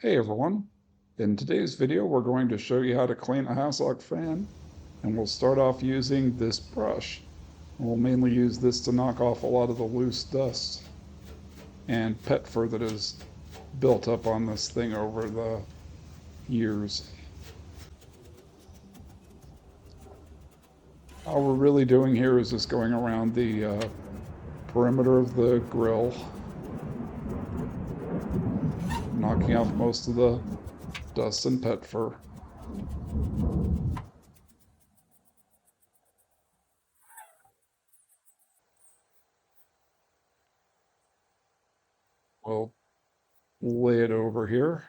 Hey everyone, in today's video we're going to show you how to clean a Hassock fan, and we'll start off using this brush. We'll mainly use this to knock off a lot of the loose dust and pet fur that is built up on this thing over the years. All we're really doing here is just going around the perimeter of the grill, knocking off most of the dust and pet fur. We'll lay it over here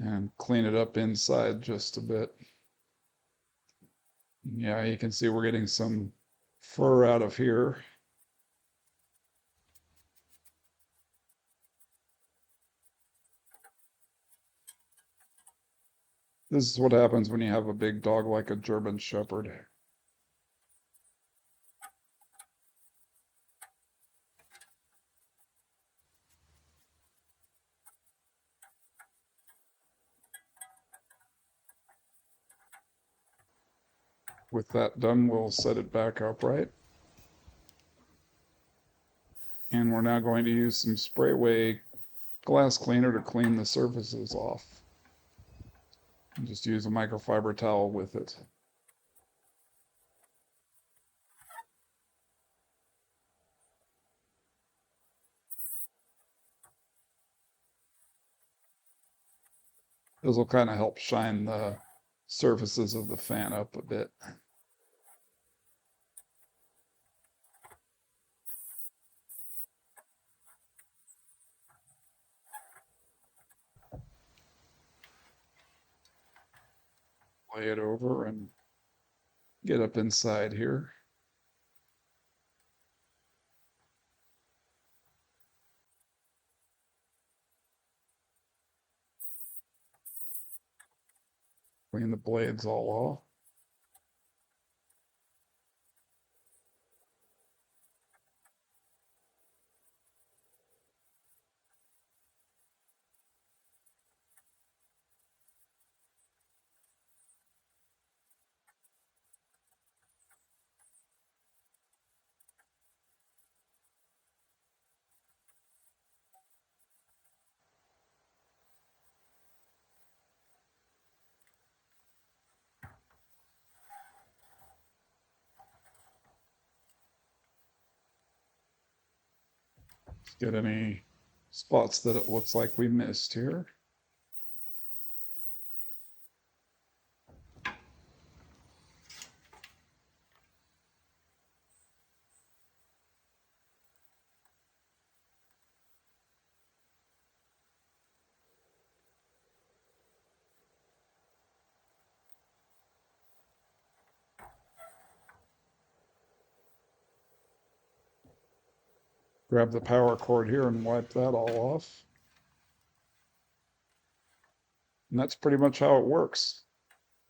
and clean it up inside just a bit. Yeah, you can see we're getting some fur out of here. This is what happens when you have a big dog like a German Shepherd. With that done, we'll set it back upright. And we're now going to use some Sprayway glass cleaner to clean the surfaces off. And just use a microfiber towel with it. This will kind of help shine the surfaces of the fan up a bit. Lay it over and get up inside here. Clean the blades all off. Get any spots that it looks like we missed here. Grab the power cord here and wipe that all off. And that's pretty much how it works.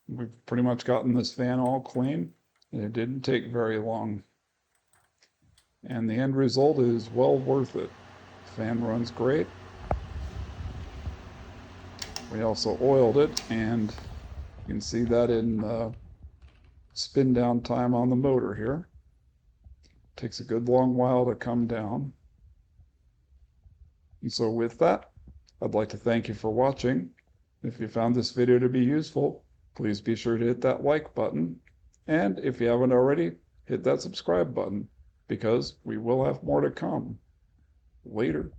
We've pretty much gotten this fan all clean, and it didn't take very long. And the end result is well worth it. The fan runs great. We also oiled it, and you can see that in the spin down time on the motor here. Takes a good long while to come down. And so with that, I'd like to thank you for watching. If you found this video to be useful, please be sure to hit that like button. And if you haven't already, hit that subscribe button, because we will have more to come. Later.